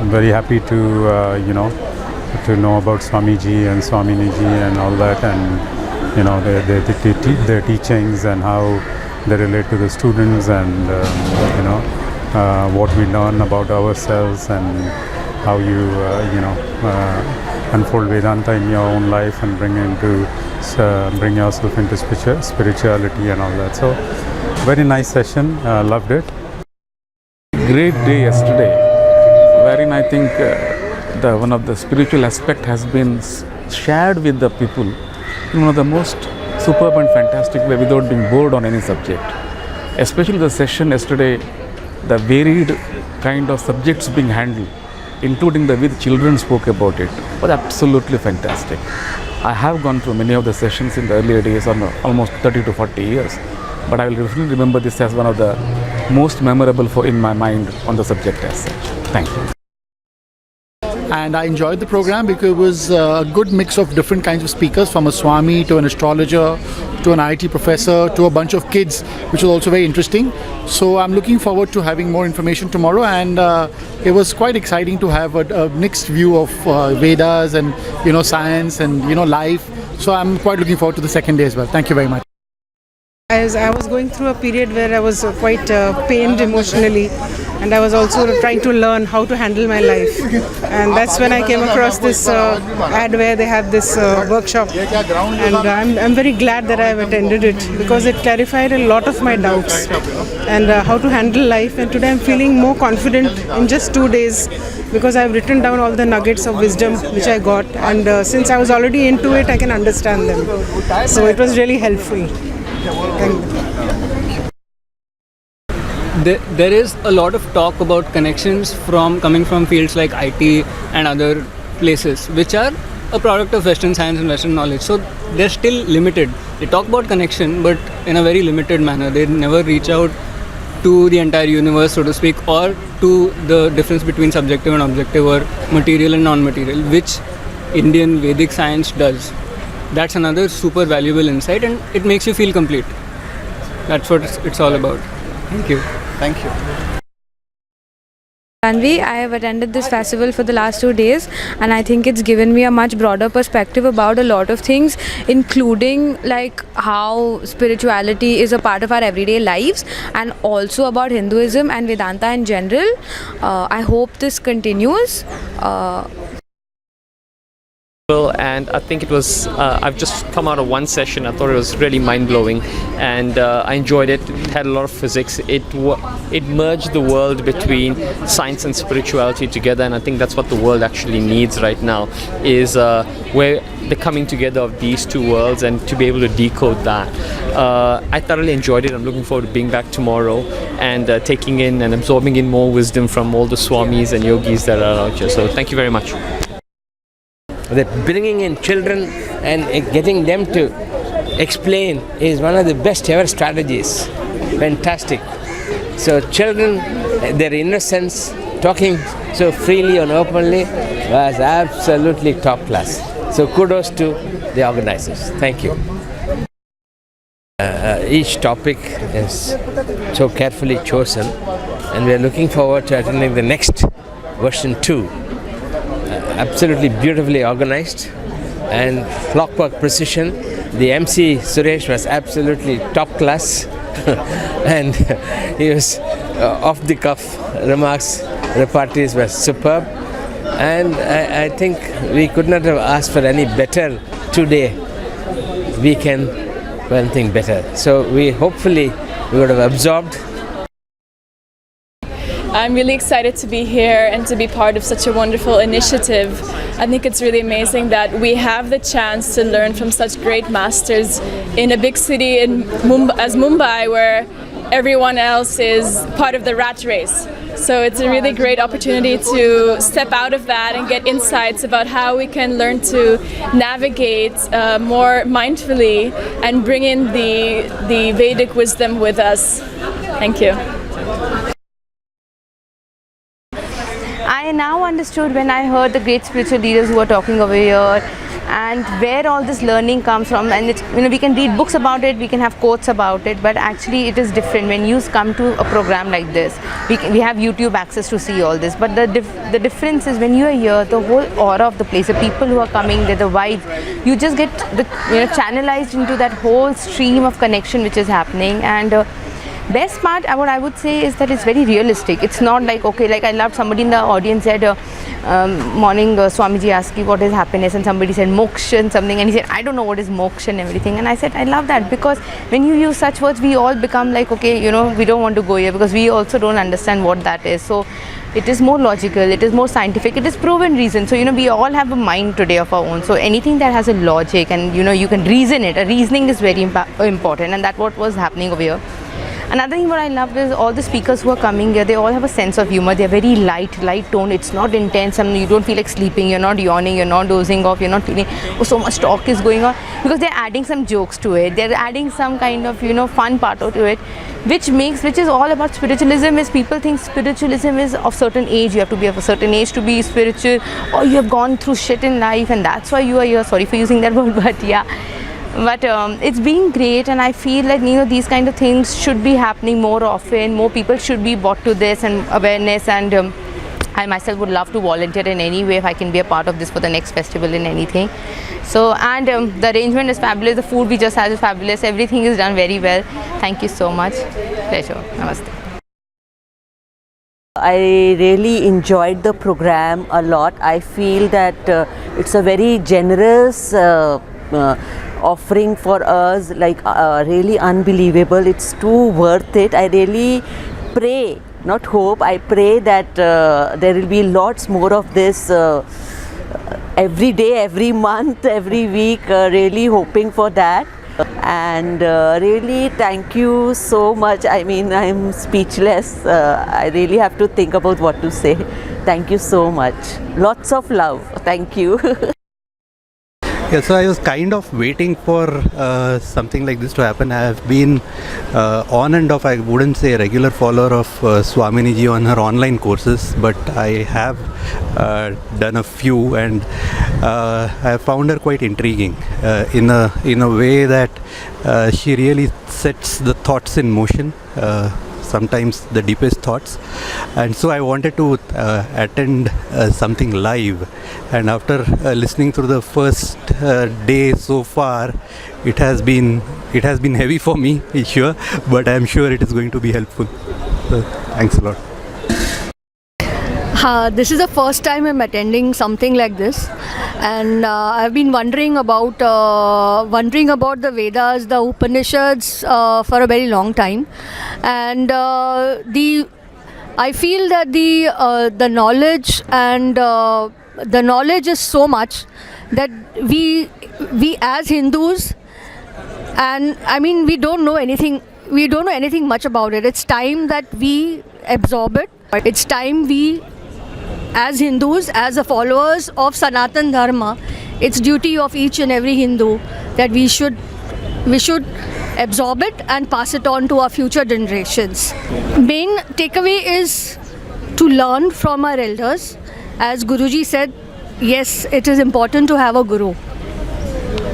I'm very happy to to know about Swamiji and Swaminiji and all that, and their teachings and how they relate to the students, and what we learn about ourselves, and how you unfold Vedanta in your own life and bring yourself into spirituality and all that. So very nice session, loved it. Great day yesterday, wherein I think one of the spiritual aspect has been shared with the people in one of the most superb and fantastic way without being bored on any subject. Especially the session yesterday, the varied kind of subjects being handled, including the way the children spoke about it, was absolutely fantastic. I have gone through many of the sessions in the earlier days, almost 30 to 40 years, but I will definitely remember this as one of the most memorable in my mind on the subject as such. Thank you. And I enjoyed the program because it was a good mix of different kinds of speakers, from a Swami to an astrologer to an IT professor to a bunch of kids, which was also very interesting. So I'm looking forward to having more information tomorrow, and it was quite exciting to have a mixed view of Vedas and science and life. So I'm quite looking forward to the second day as well. Thank you very much. As I was going through a period where I was quite pained emotionally, and I was also trying to learn how to handle my life, and that's when I came across this ad where they had this workshop, and I'm very glad that I have attended it, because it clarified a lot of my doubts and how to handle life. And today I'm feeling more confident in just 2 days, because I've written down all the nuggets of wisdom which I got, and since I was already into it, I can understand them. So it was really helpful. There is a lot of talk about connections coming from fields like IT and other places, which are a product of Western science and Western knowledge. So they're still limited. They talk about connection, but in a very limited manner. They never reach out to the entire universe, so to speak, or to the difference between subjective and objective, or material and non-material, which Indian Vedic science does. That's another super valuable insight, and it makes you feel complete. That's what it's all about. Thank you. Thank you. Tanvi, I have attended this festival for the last 2 days, and I think it's given me a much broader perspective about a lot of things, including like how spirituality is a part of our everyday lives, and also about Hinduism and Vedanta in general. I hope this continues. And I think it was, I've just come out of one session. I thought it was really mind-blowing, and I enjoyed it. It had a lot of physics. It merged the world between science and spirituality together, and I think that's what the world actually needs right now, is where the coming together of these two worlds, and to be able to decode that. I thoroughly enjoyed it. I'm looking forward to being back tomorrow and taking in and absorbing in more wisdom from all the swamis and yogis that are out here. So thank you very much. That bringing in children and getting them to explain is one of the best ever strategies. Fantastic. So children, their innocence, talking so freely and openly was absolutely top class. So kudos to the organizers. Thank you. Each topic is so carefully chosen, and we are looking forward to attending the next version 2. Absolutely beautifully organized and clockwork precision. The MC Suresh was absolutely top class and he was off the cuff remarks, repartees were superb, and I think we could not have asked for any better 2-day weekend for anything better. So we would have absorbed. I'm really excited to be here and to be part of such a wonderful initiative. I think it's really amazing that we have the chance to learn from such great masters in a big city as Mumbai, where everyone else is part of the rat race. So it's a really great opportunity to step out of that and get insights about how we can learn to navigate more mindfully and bring in the Vedic wisdom with us. Thank you. I now understood when I heard the great spiritual leaders who were talking over here and where all this learning comes from. And it's, we can read books about it, we can have quotes about it, but actually it is different when you come to a program like this. We have YouTube access to see all this, but the difference is when you are here, the whole aura of the place, the people who are coming, the vibes, you just get channelized into that whole stream of connection which is happening. And best part, what I would say, is that it's very realistic. It's not like, okay, like I loved somebody in the audience said, morning Swamiji asked you what is happiness, and somebody said moksha and something, and he said, I don't know what is moksha and everything. And I said, I love that, because when you use such words, we all become like, okay, we don't want to go here, because we also don't understand what that is. So it is more logical, it is more scientific, it is proven reason. So we all have a mind today of our own. So anything that has a logic and you can reason it, reasoning is very important, and that's what was happening over here. Another thing what I love is all the speakers who are coming here, they all have a sense of humor. They're very light tone. It's not intense, and you don't feel like sleeping, you're not yawning, you're not dozing off, you're not feeling, oh, so much talk is going on, because they're adding some jokes to it. They're adding some kind of, fun part to it, which is all about spiritualism. Is people think spiritualism is of certain age, you have to be of a certain age to be spiritual, or you have gone through shit in life and that's why you are here. Sorry for using that word, but yeah. But it's been great, and I feel like these kind of things should be happening more often. More people should be brought to this and awareness, and I myself would love to volunteer in any way if I can be a part of this for the next festival in anything. So, and the arrangement is fabulous, the food we just had is fabulous, everything is done very well. Thank you so much. Pleasure. Namaste. I really enjoyed the program a lot. I feel that it's a very generous offering for us, like really unbelievable. It's too worth it. I really pray, not hope, I pray that there will be lots more of this every day, every month, every week, really hoping for that. And really thank you so much. I mean, I'm speechless. I really have to think about what to say. Thank you so much. Lots of love. Thank you. Yeah, so I was kind of waiting for something like this to happen. I have been on and off, I wouldn't say a regular follower of Swaminiji on her online courses, but I have done a few, and I found her quite intriguing in a way that she really sets the thoughts in motion. Sometimes the deepest thoughts, and so I wanted to attend something live, and after listening through the first day so far, it has been heavy for me, sure, but I'm sure it is going to be helpful. So, thanks a lot. This is the first time I'm attending something like this, and I've been wondering about the Vedas, the Upanishads for a very long time, and I feel that the knowledge and the knowledge is so much that we as Hindus, and I mean we don't know anything much about it. It's time that we absorb it. It's time we, as Hindus, as the followers of Sanatan Dharma, it's duty of each and every Hindu that we should absorb it and pass it on to our future generations. Main takeaway is to learn from our elders. As Guruji said, yes, it is important to have a guru.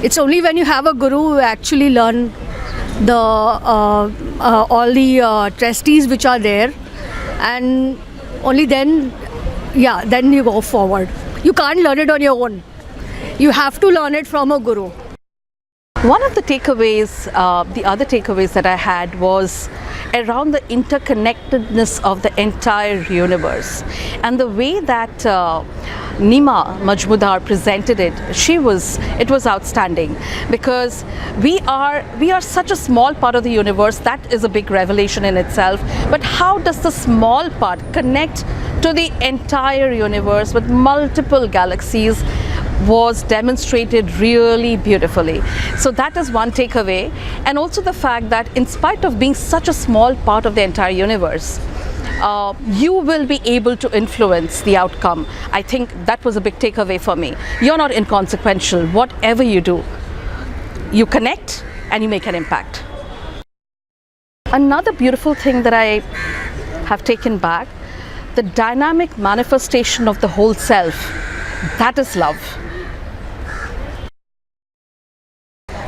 It's only when you have a guru you actually learn all the treatises which are there, and only then you go forward. You can't learn it on your own. You have to learn it from a guru. One of the takeaways, the other takeaways that I had was around the interconnectedness of the entire universe, and the way that Nima Majmudar presented it. It was outstanding, because we are such a small part of the universe. That is a big revelation in itself. But how does the small part connect to the entire universe with multiple galaxies was demonstrated really beautifully. So that is one takeaway, and also the fact that in spite of being such a small part of the entire universe, you will be able to influence the outcome. I think that was a big takeaway for me. You're not inconsequential. Whatever you do, you connect and you make an impact. Another beautiful thing that I have taken back, the dynamic manifestation of the whole self, that is love.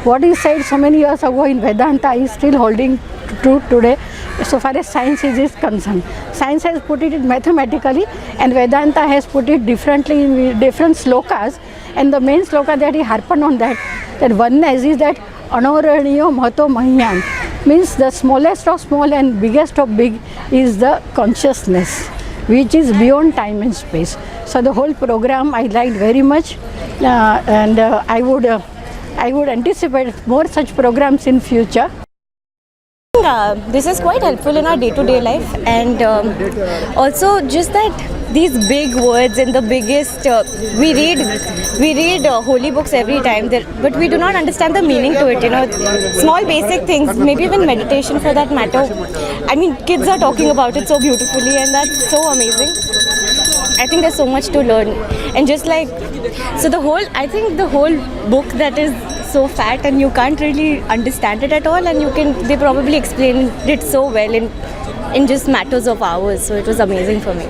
what is said so many years ago in Vedanta is still holding true today so far as science is concerned. Science has put it mathematically and Vedanta has put it differently in different slokas, and the main sloka that he harped on that oneness is that Anoraniyo Mahato Mahyan, means the smallest of small and biggest of big is the consciousness, which is beyond time and space. So the whole program I liked very much, and I would anticipate more such programs in future. This is quite helpful in our day-to-day life, and also just that these big words and the biggest we read holy books every time, but we do not understand the meaning to it, small basic things, maybe even meditation for that matter. I mean, kids are talking about it so beautifully, and that's so amazing. I think there's so much to learn, and just like so I think the whole book that is so fat and you can't really understand it at all, and they probably explained it so well in just matters of hours, so it was amazing for me.